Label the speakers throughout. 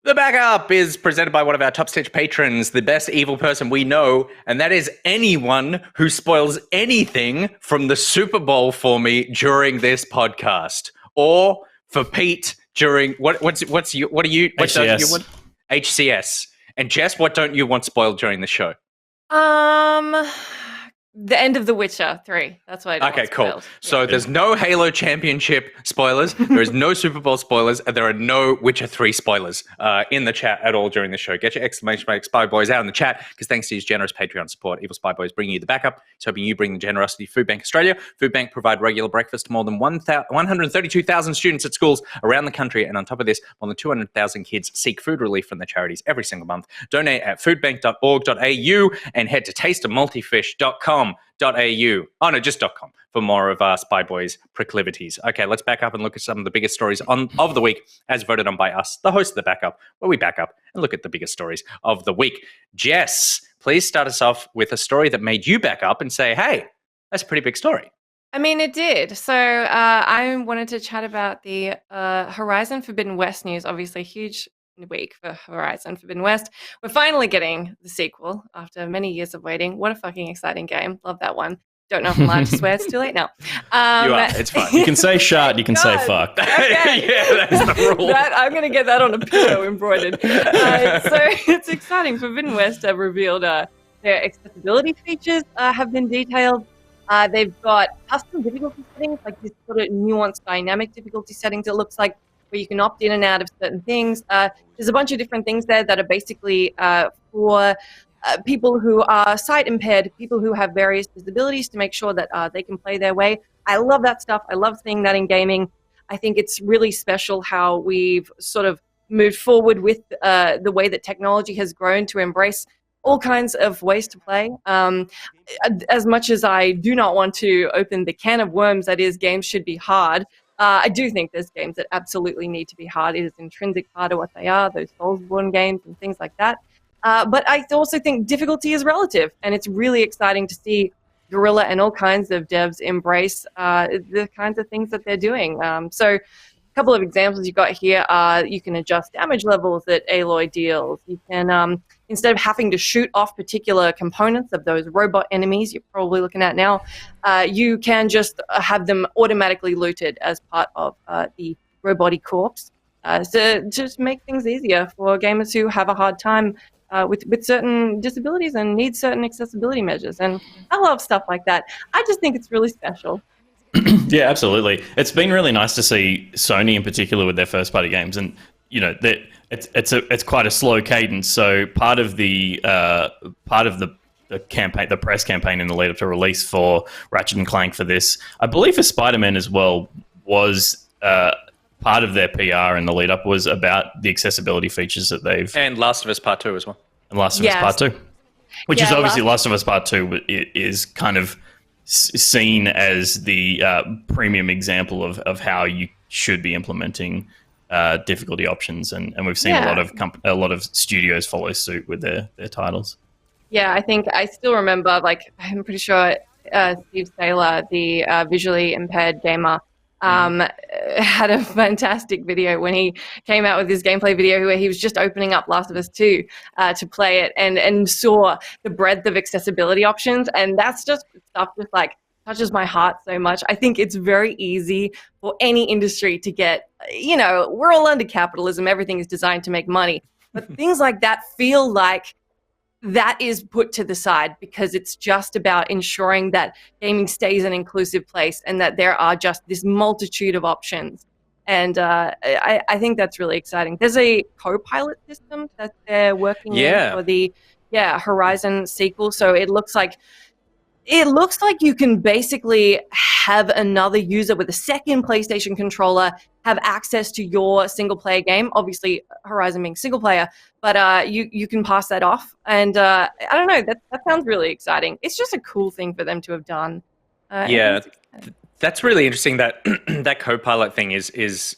Speaker 1: The Backup is presented by one of our top stitch patrons, the best evil person we know, and that is anyone who spoils anything from the Super Bowl for me during this podcast, or for Pete during HCS. And Jess, what don't you want spoiled during the show?
Speaker 2: The end of The Witcher 3. That's what I don't want spoiled.
Speaker 1: Cool. So there's no Halo Championship spoilers, there is no Super Bowl spoilers, and there are no Witcher 3 spoilers in the chat at all during the show. Get your exclamation mark Spy Boys out in the chat, because thanks to his generous Patreon support, Evil Spy Boys bringing you the backup. It's hoping you bring the generosity to Food Bank Australia. Food Bank provide regular breakfast to more than 132,000 students at schools around the country, and on top of this, more than 200,000 kids seek food relief from their charities every single month. Donate at foodbank.org.au and head to tasteofmultifish.com.au. Oh, no, just .com for more of Spy Boys' proclivities. Okay, let's back up and look at some of the biggest stories of the week as voted on by us, the host of the Backup, where we back up and look at the biggest stories of the week. Jess, please start us off with a story that made you back up and say, hey, that's a pretty big story.
Speaker 2: I mean, it did. So I wanted to chat about the Horizon Forbidden West news. Obviously, huge week for Horizon Forbidden West. We're finally getting the sequel after many years of waiting. What a fucking exciting game. Love that one. Don't know if I'm allowed to swear. It's too late now.
Speaker 1: You are. It's fine.
Speaker 3: You can say shot. You can say fuck.
Speaker 2: Okay.
Speaker 1: Yeah, that's the rule.
Speaker 2: I'm going to get that on a pillow embroidered. So it's exciting. Forbidden West have revealed their accessibility features have been detailed. They've got custom difficulty settings, like this sort of nuanced dynamic difficulty settings, it looks like, where you can opt in and out of certain things. There's a bunch of different things there that are basically for people who are sight impaired, people who have various disabilities, to make sure that they can play their way. I love that stuff. I love seeing that in gaming. I think it's really special how we've sort of moved forward with the way that technology has grown to embrace all kinds of ways to play. As much as I do not want to open the can of worms that is games should be hard, I do think there's games that absolutely need to be hard. It is intrinsic part of what they are, those Soulsborne games and things like that. But I also think difficulty is relative, and it's really exciting to see Guerrilla and all kinds of devs embrace the kinds of things that they're doing. So a couple of examples you got here are you can adjust damage levels that Aloy deals. You can, instead of having to shoot off particular components of those robot enemies you're probably looking at now, you can just have them automatically looted as part of the robotic corpse. To just make things easier for gamers who have a hard time with certain disabilities and need certain accessibility measures. And I love stuff like that. I just think it's really special.
Speaker 3: Yeah, absolutely. It's been really nice to see Sony in particular with their first party games, and you know that it's quite a slow cadence. So part of the campaign, the press campaign in the lead up to release for Ratchet and Clank for this, I believe for Spider-Man as well, was part of their PR in the lead up was about the accessibility features that they've,
Speaker 1: and Last of Us Part 2 as well.
Speaker 3: And Last of Us Part 2, which is obviously Last of Us Part 2 is kind of seen as the premium example of how you should be implementing difficulty options, and we've seen a lot of studios follow suit with their titles.
Speaker 2: Yeah, I think I still remember, like, I'm pretty sure Steve Saylor, the visually impaired gamer, had a fantastic video when he came out with his gameplay video where he was just opening up Last of Us 2 to play it and saw the breadth of accessibility options. And that's just stuff just like touches my heart so much. I think it's very easy for any industry to get, we're all under capitalism. Everything is designed to make money. But things like that feel like that is put to the side because it's just about ensuring that gaming stays an inclusive place and that there are just this multitude of options. And I think that's really exciting. There's a co-pilot system that they're working in for the Horizon sequel. So it looks like you can basically have another user with a second PlayStation controller have access to your single-player game. Obviously, Horizon being single-player, but you can pass that off. And I don't know, that sounds really exciting. It's just a cool thing for them to have done.
Speaker 1: That's really interesting. That that co-pilot thing is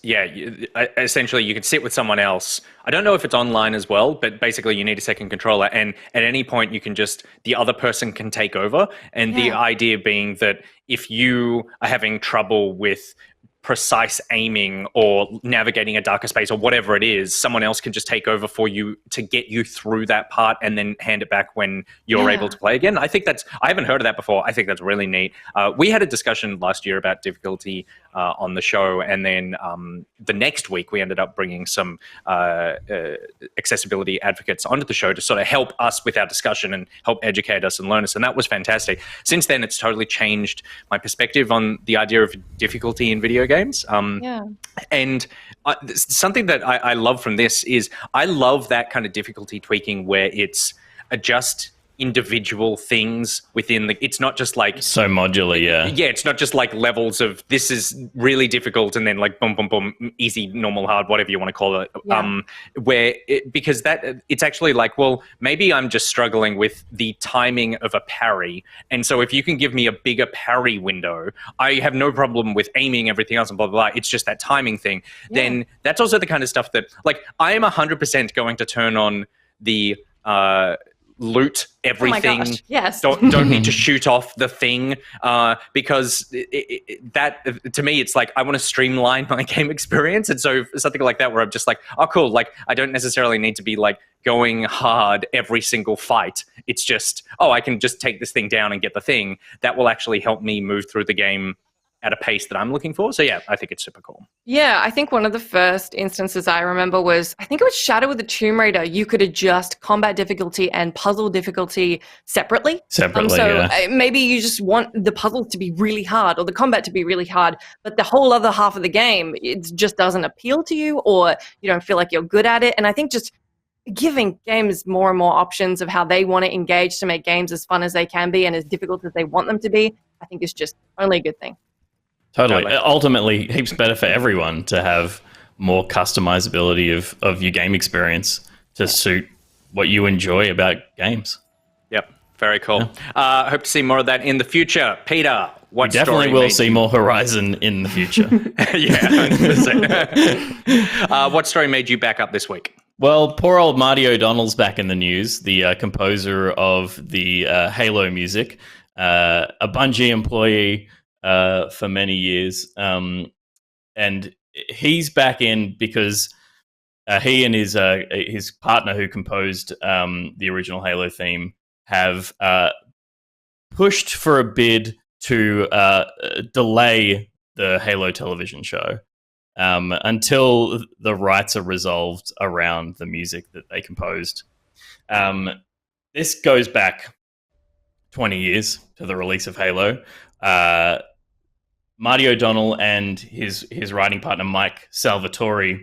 Speaker 1: essentially you can sit with someone else. I don't know if it's online as well, but basically you need a second controller, and at any point the other person can take over. And the idea being that if you are having trouble with precise aiming or navigating a darker space or whatever it is, someone else can just take over for you to get you through that part and then hand it back when you're able to play again. I haven't heard of that before. I think that's really neat. We had a discussion last year about difficulty on the show, and then the next week we ended up bringing some accessibility advocates onto the show to sort of help us with our discussion and help educate us and learn us, and that was fantastic. Since then, it's totally changed my perspective on the idea of difficulty in video games. And something that I love from this is I love that kind of difficulty tweaking where it's adjust individual things within it's not just like
Speaker 3: so modular.
Speaker 1: Yeah, it's not just like levels of this is really difficult and then like boom boom boom, easy, normal, hard, whatever you want to call it. Because it's actually like, well, maybe I'm just struggling with the timing of a parry, and so if you can give me a bigger parry window, I have no problem with aiming everything else and blah blah blah. It's just that timing thing. Then that's also the kind of stuff that, like, I am 100% going to turn on the loot everything.
Speaker 2: Oh my gosh, yes.
Speaker 1: Don't need to shoot off the thing, because that, to me, it's like I want to streamline my game experience. And so something like that where I'm just like, oh cool, like I don't necessarily need to be like going hard every single fight. It's just, oh, I can just take this thing down and get the thing. That will actually help me move through the game at a pace that I'm looking for. So yeah, I think it's super cool.
Speaker 2: Yeah, I think one of the first instances I remember was, I think it was Shadow of the Tomb Raider. You could adjust combat difficulty and puzzle difficulty separately. Maybe you just want the puzzles to be really hard or the combat to be really hard, but the whole other half of the game, it just doesn't appeal to you, or you don't feel like you're good at it. And I think just giving games more and more options of how they want to engage to make games as fun as they can be and as difficult as they want them to be, I think is just only a good thing.
Speaker 3: Totally. Ultimately, heaps better for everyone to have more customizability of your game experience to suit what you enjoy about games.
Speaker 1: Yep. Very cool. Hope to see more of that in the future. Peter, what
Speaker 3: we definitely will see more Horizon in the future.
Speaker 1: Yeah, 100%. What story made you back up this week?
Speaker 3: Well, poor old Marty O'Donnell's back in the news, the composer of the Halo music, a Bungie employee for many years, and he's back in because he and his partner, who composed the original Halo theme, have pushed for a bid to delay the Halo television show until the rights are resolved around the music that they composed. This goes back 20 years to the release of Halo. Marty O'Donnell and his writing partner Mike Salvatore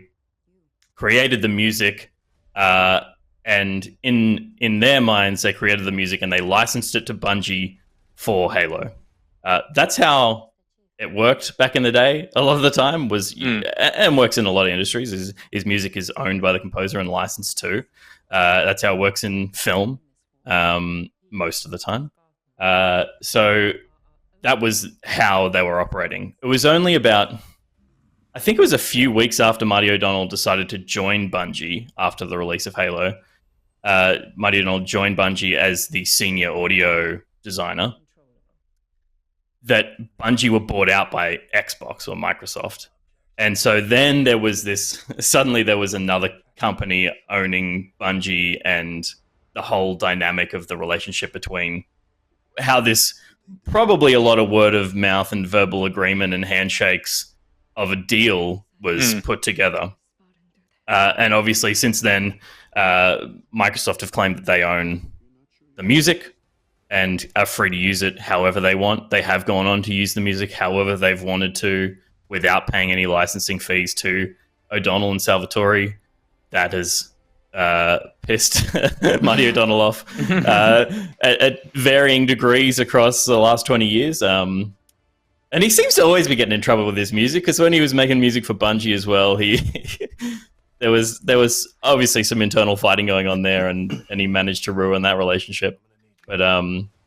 Speaker 3: created the music, and in their minds they created the music and they licensed it to Bungie for Halo. That's how it worked back in the day. A lot of the time and works in a lot of industries. His music is owned by the composer and licensed too. That's how it works in film most of the time. So that was how they were operating. It was only about, I think it was a few weeks after Marty O'Donnell decided to join Bungie after the release of Halo. Marty O'Donnell joined Bungie as the senior audio designer, that Bungie were bought out by Xbox or Microsoft. And so then suddenly there was another company owning Bungie, and the whole dynamic of the relationship between how this, probably a lot of word of mouth and verbal agreement and handshakes of a deal was put together. And obviously since then, Microsoft have claimed that they own the music and are free to use it however they want. They have gone on to use the music however they've wanted to without paying any licensing fees to O'Donnell and Salvatore. That has pissed Marty O'Donnell off at varying degrees across the last 20 years. And he seems to always be getting in trouble with his music, because when he was making music for Bungie as well, there was obviously some internal fighting going on there, and he managed to ruin that relationship. But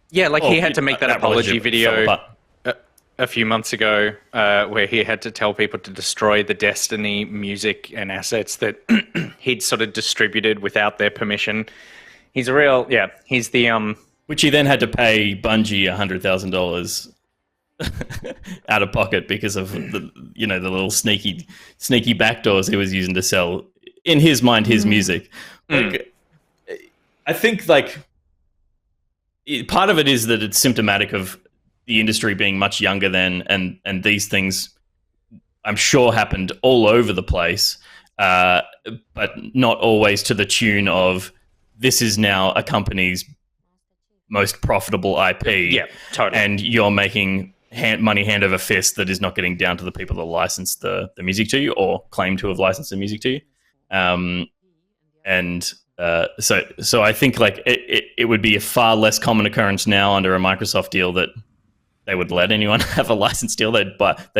Speaker 1: he had to make that apology video a few months ago, where he had to tell people to destroy the Destiny music and assets that he'd sort of distributed without their permission. He's the
Speaker 3: which he then had to pay Bungie $100,000 out of pocket because of the little sneaky backdoors he was using to sell, in his mind, his music. Like, I think like part of it is that it's symptomatic of the industry being much younger then, and these things I'm sure happened all over the place, but not always to the tune of this is now a company's most profitable IP.
Speaker 1: Yeah, totally.
Speaker 3: And you're making money hand over fist that is not getting down to the people that license the music to you or claim to have licensed the music to you. So I think like it would be a far less common occurrence now under a Microsoft deal that they would let anyone have a license deal. They'd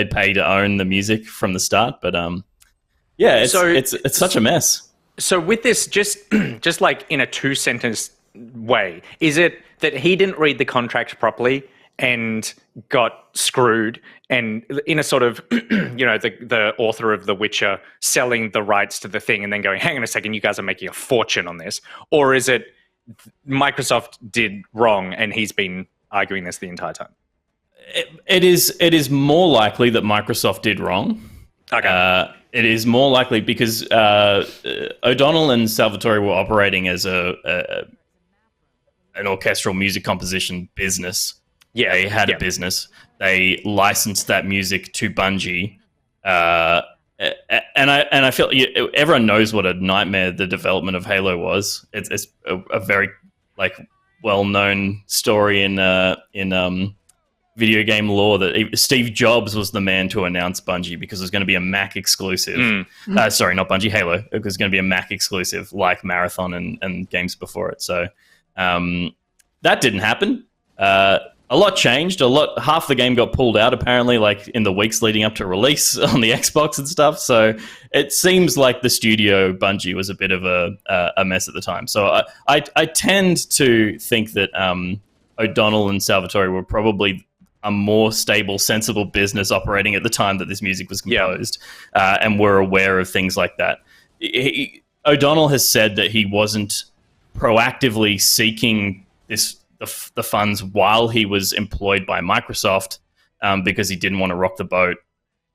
Speaker 3: pay to own the music from the start. But it's such a mess.
Speaker 1: So with this, just like in a 2-sentence way, is it that he didn't read the contract properly and got screwed, and in a sort of, the author of The Witcher selling the rights to the thing and then going, hang on a second, you guys are making a fortune on this? Or is it Microsoft did wrong and he's been arguing this the entire time?
Speaker 3: It is more likely that Microsoft did wrong.
Speaker 1: Okay.
Speaker 3: It is more likely because O'Donnell and Salvatore were operating as an orchestral music composition business. Yeah, they had a business. They licensed that music to Bungie, and I feel everyone knows what a nightmare the development of Halo was. It's a very like well-known story in video game lore that Steve Jobs was the man to announce Bungie because it was going to be a Mac exclusive. Sorry, not Bungie, Halo. It was going to be a Mac exclusive like Marathon and games before it. So that didn't happen. A lot changed. Half the game got pulled out apparently, like in the weeks leading up to release on the Xbox and stuff. So it seems like the studio Bungie was a bit of a mess at the time. So I tend to think that O'Donnell and Salvatore were probably a more stable, sensible business operating at the time that this music was composed, and were aware of things like that. O'Donnell has said that he wasn't proactively seeking the funds while he was employed by Microsoft because he didn't want to rock the boat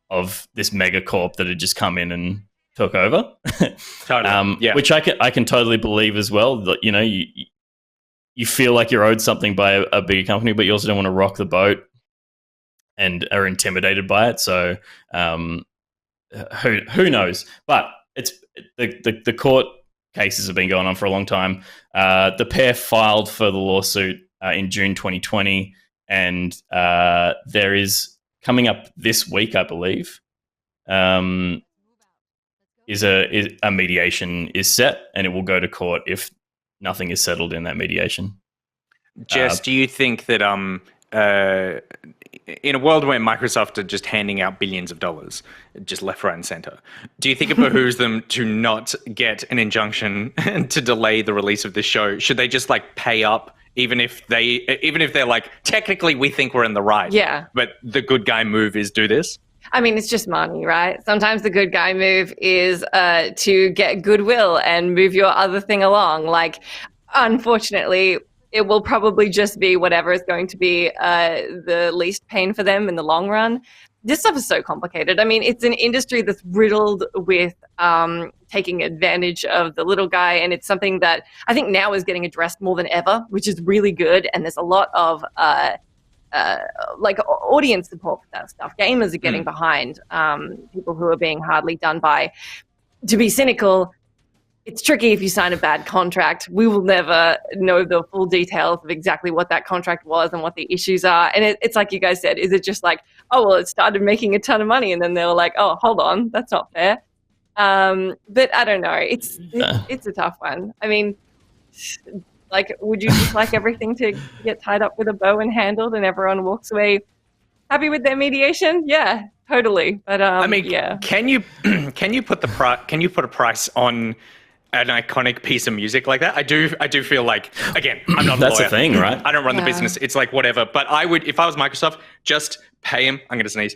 Speaker 3: of this megacorp that had just come in and took over. Totally. Which I can totally believe as well. That you feel like you're owed something by a bigger company, but you also don't want to rock the boat and are intimidated by it. So who knows? But it's the court cases have been going on for a long time. The pair filed for the lawsuit in June 2020, and there is coming up this week, I believe, is a mediation is set, and it will go to court if nothing is settled in that mediation.
Speaker 1: Jess, do you think that in a world where Microsoft are just handing out billions of dollars, just left, right, and center, do you think it behooves them to not get an injunction to delay the release of this show? Should they just like pay up, even if they're like, technically we think we're in the right, but the good guy move is do this?
Speaker 2: I mean, it's just money, right? Sometimes the good guy move is to get goodwill and move your other thing along. Like, unfortunately, it will probably just be whatever is going to be the least pain for them in the long run. This stuff is so complicated. I mean, it's an industry that's riddled with taking advantage of the little guy, and it's something that I think now is getting addressed more than ever, which is really good. And there's a lot of like audience support for that stuff. Gamers are getting behind people who are being hardly done by. To be cynical, it's tricky if you sign a bad contract. We will never know the full details of exactly what that contract was and what the issues are. And it's like you guys said, is it just like, oh, well, it started making a ton of money and then they were like, oh, hold on, that's not fair. But I don't know. It's a tough one. I mean, like, would you just like everything to get tied up with a bow and handled and everyone walks away happy with their mediation? Yeah, totally. But
Speaker 1: I mean,
Speaker 2: yeah.
Speaker 1: Can you put a price on an iconic piece of music like that? I do feel like, again, I'm not a
Speaker 3: That's
Speaker 1: lawyer.
Speaker 3: the thing, right?
Speaker 1: I don't run the business. It's like whatever. But I would, if I was Microsoft, just pay him. I'm going to sneeze.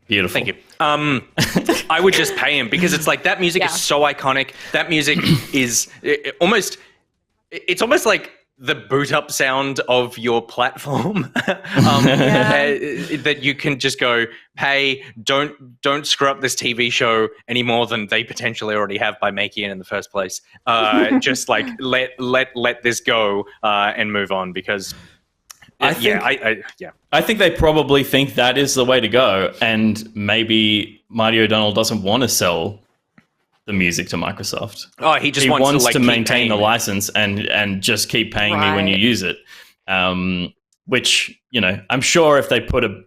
Speaker 3: Beautiful.
Speaker 1: Thank you. I would just pay him because it's like that music is so iconic. That music is it's almost like the boot up sound of your platform. That you can just go, hey, don't screw up this TV show any more than they potentially already have by making it in the first place. Just like let this go and move on, because
Speaker 3: I think they probably think that is the way to go, and maybe Marty O'Donnell doesn't want to sell the music to Microsoft.
Speaker 1: Oh, he wants
Speaker 3: to maintain the license and just keep paying me when you use it. Which, I'm sure if they put an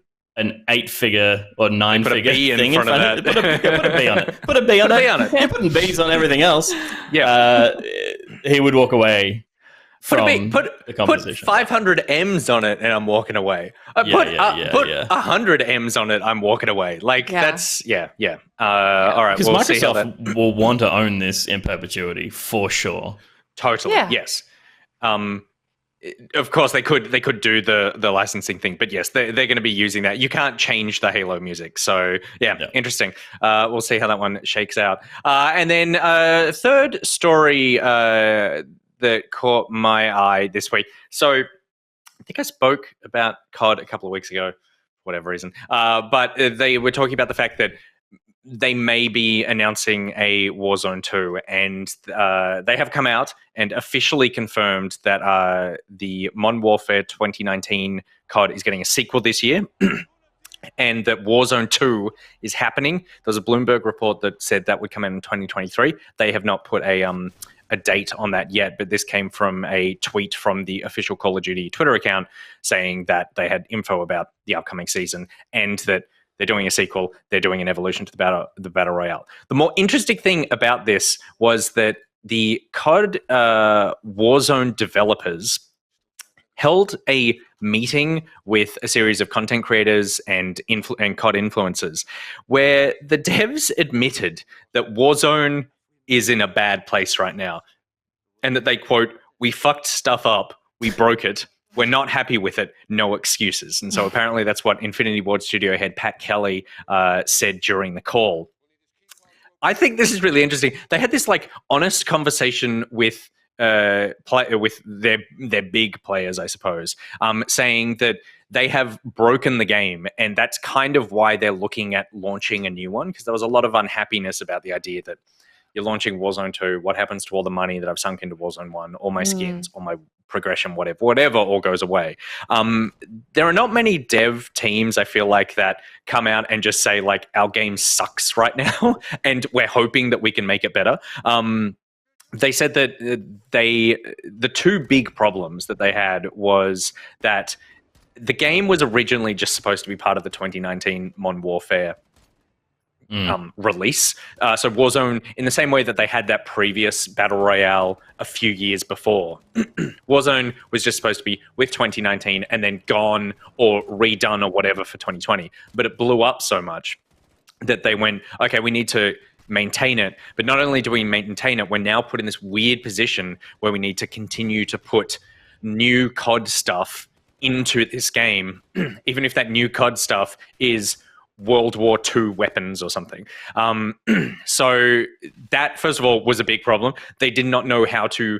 Speaker 3: 8-figure or 9-figure thing in front of it, put a B on it. Put a B on it. You're putting B's on everything else.
Speaker 1: Yeah.
Speaker 3: He would walk away from the composition.
Speaker 1: Put 500 M's on it and I'm walking away. Put 100 M's on it, I'm walking away. That's, all right,
Speaker 3: because
Speaker 1: we'll
Speaker 3: Microsoft will want to own this in perpetuity for sure.
Speaker 1: Totally, yes. Of course, they could do the licensing thing, but yes, they're going to be using that. You can't change the Halo music, so interesting. We'll see how that one shakes out. And then third story that caught my eye this week. So I think I spoke about COD a couple of weeks ago, for whatever reason, but they were talking about the fact that they may be announcing a Warzone 2, and they have come out and officially confirmed that the Modern Warfare 2019 COD is getting a sequel this year, and that Warzone 2 is happening. There was a Bloomberg report that said that would come in 2023. They have not put a date on that yet, but this came from a tweet from the official Call of Duty Twitter account saying that they had info about the upcoming season and that they're doing a sequel. They're doing an evolution to the battle royale. The more interesting thing about this was that the COD Warzone developers held a meeting with a series of content creators and COD influencers, where the devs admitted that Warzone is in a bad place right now, and that they, quote, "We fucked stuff up, we broke it, we're not happy with it, no excuses." And so apparently that's what Infinity Ward studio head Pat Kelly said during the call. I think this is really interesting. They had this honest conversation with their big players, I suppose, saying that they have broken the game, and that's kind of why they're looking at launching a new one, because there was a lot of unhappiness about the idea that you're launching Warzone 2, what happens to all the money that I've sunk into Warzone 1, all my skins, all my progression, whatever all goes away. There are not many dev teams, I feel like, that come out and just say, our game sucks right now, and we're hoping that we can make it better. They said that the two big problems that they had was that the game was originally just supposed to be part of the 2019 Modern Warfare release. So Warzone, in the same way that they had that previous Battle Royale a few years before, Warzone was just supposed to be with 2019 and then gone or redone or whatever for 2020. But it blew up so much that they went, okay, we need to maintain it. But not only do we maintain it, we're now put in this weird position where we need to continue to put new COD stuff into this game, even if that new COD stuff is World War II weapons or something. So that, first of all, was a big problem. They did not know how to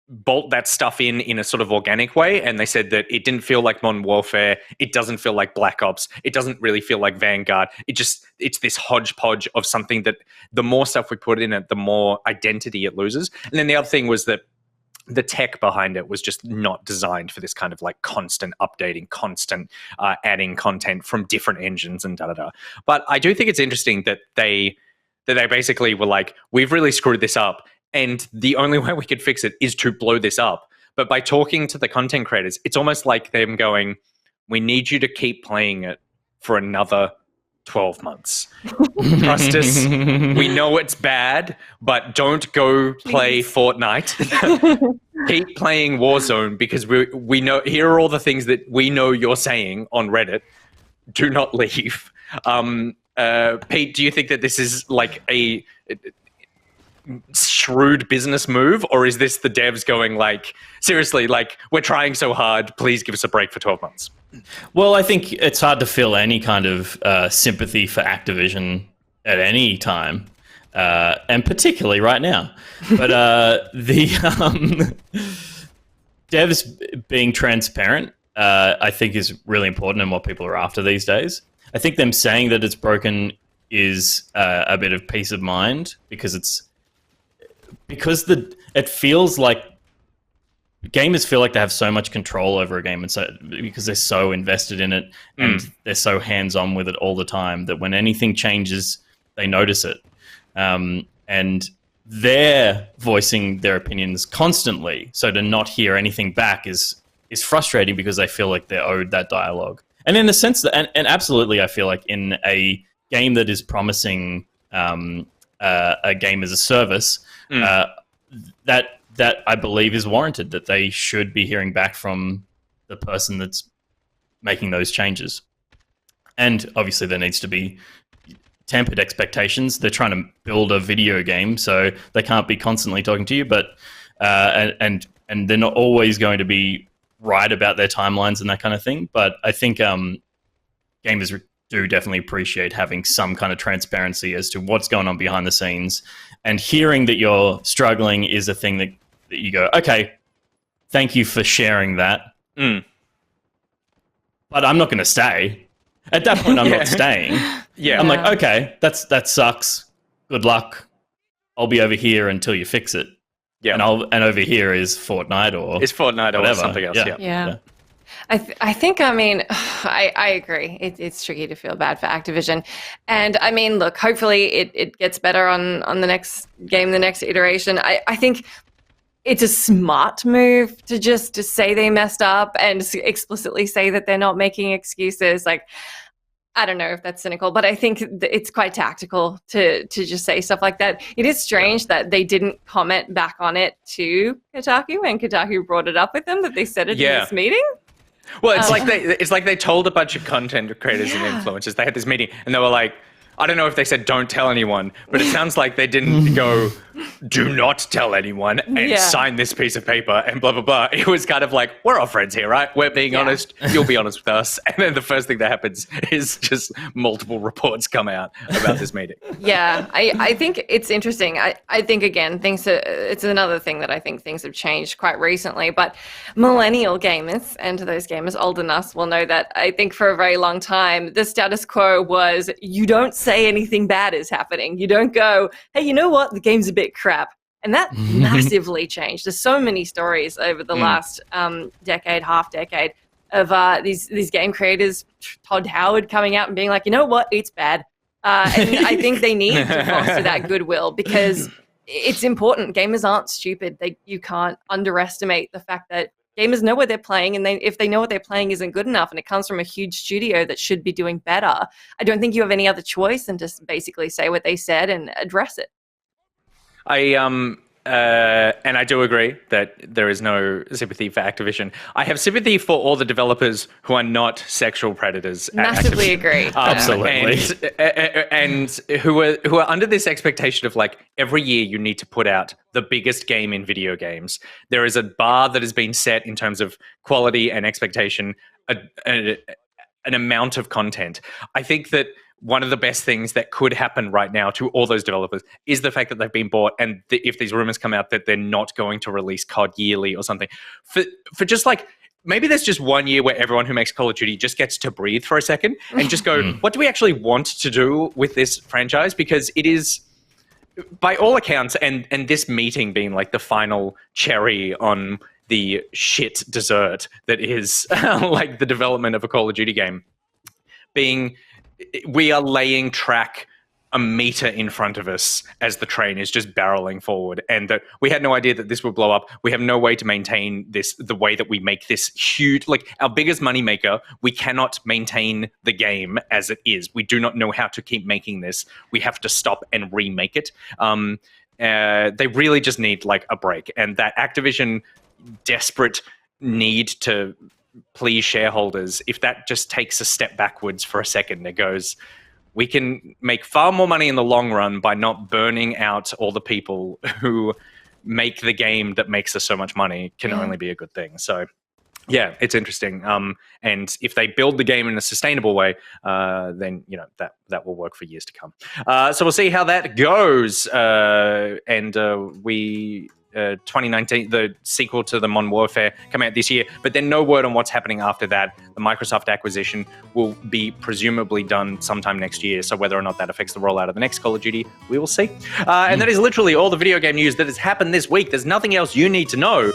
Speaker 1: bolt that stuff in a sort of organic way, and they said that it didn't feel like Modern Warfare, it doesn't feel like Black Ops, it doesn't really feel like Vanguard. It's this hodgepodge of something that the more stuff we put in it, the more identity it loses. And then the other thing was that the tech behind it was just not designed for this kind of constant updating, constant adding content from different engines and da-da-da. But I do think it's interesting that they basically were like, we've really screwed this up, and the only way we could fix it is to blow this up. But by talking to the content creators, it's almost like them going, we need you to keep playing it for another 12 months. Trust us. We know it's bad, but don't go play Fortnite. Keep playing Warzone, because we know, here are all the things that we know you're saying on Reddit. Do not leave. Pete, do you think that this is a shrewd business move, or is this the devs going seriously, we're trying so hard, please give us a break for 12 months?
Speaker 3: Well, I think it's hard to feel any kind of sympathy for Activision at any time. and particularly right now. But the devs being transparent, I think, is really important and what people are after these days. I think them saying that it's broken is a bit of peace of mind because it feels like gamers feel like they have so much control over a game, and so because they're so invested in it and they're so hands-on with it all the time that when anything changes, they notice it. And they're voicing their opinions constantly, so to not hear anything back is frustrating because they feel like they're owed that dialogue. And in a sense that, and absolutely, I feel like in a game that is promising a game as a service, that I believe is warranted, that they should be hearing back from the person that's making those changes. And obviously there needs to be tempered expectations. They're trying to build a video game, so they can't be constantly talking to you, but and they're not always going to be right about their timelines and that kind of thing. But I think gamers do definitely appreciate having some kind of transparency as to what's going on behind the scenes, and hearing that you're struggling is a thing that you go, okay, thank you for sharing that. But I'm not going to stay. At that point, I'm not staying. I'm like, okay, that sucks. Good luck. I'll be over here until you fix it. And over here is Fortnite or whatever.
Speaker 1: Something else.
Speaker 2: Yeah. I think, I mean, I agree. It's tricky to feel bad for Activision. And I mean, look, hopefully it gets better on the next game, the next iteration. I think it's a smart move to say they messed up and explicitly say that they're not making excuses. Like, I don't know if that's cynical, but I think it's quite tactical to just say stuff like that. It is strange that they didn't comment back on it to Kotaku when Kotaku brought it up with them, that they said it in this meeting.
Speaker 1: Well, it's like they told a bunch of content creators and influencers. They had this meeting and they were like, I don't know if they said don't tell anyone, but it sounds like they didn't go, do not tell anyone and sign this piece of paper and blah, blah, blah. It was kind of like, we're all friends here, right? We're being honest. You'll be honest with us. And then the first thing that happens is just multiple reports come out about this meeting.
Speaker 2: I think it's interesting. I think, again, it's another thing that I think things have changed quite recently. But millennial gamers, and those gamers older than us, will know that I think for a very long time, the status quo was you don't say anything bad is happening. You don't go, hey, you know what? The game's a bit crap. And that massively changed. There's so many stories over the last half decade of these game creators, Todd Howard coming out and being like, you know what? It's bad. And I think they need to foster that goodwill because it's important. Gamers aren't stupid. You can't underestimate the fact that gamers know what they're playing, and if they know what they're playing isn't good enough and it comes from a huge studio that should be doing better, I don't think you have any other choice than just basically say what they said and address it.
Speaker 1: And I do agree that there is no sympathy for Activision. I have sympathy for all the developers who are not sexual predators.
Speaker 2: Massively agree.
Speaker 3: Absolutely.
Speaker 1: And who are under this expectation of like every year you need to put out the biggest game in video games. There is a bar that has been set in terms of quality and expectation, an amount of content. I think that one of the best things that could happen right now to all those developers is the fact that they've been bought, and if these rumors come out that they're not going to release COD yearly or something, for just like, maybe there's just 1 year where everyone who makes Call of Duty just gets to breathe for a second and just go, what do we actually want to do with this franchise? Because it is, by all accounts, and this meeting being like the final cherry on the shit dessert that is like the development of a Call of Duty game, we are laying track a meter in front of us as the train is just barreling forward, and that we had no idea that this would blow up. We have no way to maintain this the way that we make this huge, like our biggest moneymaker. We cannot maintain the game as it is. We do not know how to keep making this. We have to stop and remake it. They really just need like a break, and that Activision desperate need to please shareholders, if that just takes a step backwards for a second, it goes, we can make far more money in the long run by not burning out all the people who make the game that makes us so much money, can only be a good thing. So Yeah, it's interesting. And if they build the game in a sustainable way, then that will work for years to come. So we'll see how that goes. And we 2019, the sequel to the Modern Warfare, come out this year, but then no word on what's happening after that. The Microsoft acquisition will be presumably done sometime next year. So whether or not that affects the rollout of the next Call of Duty, we will see. And that is literally all the video game news that has happened this week. There's nothing else you need to know.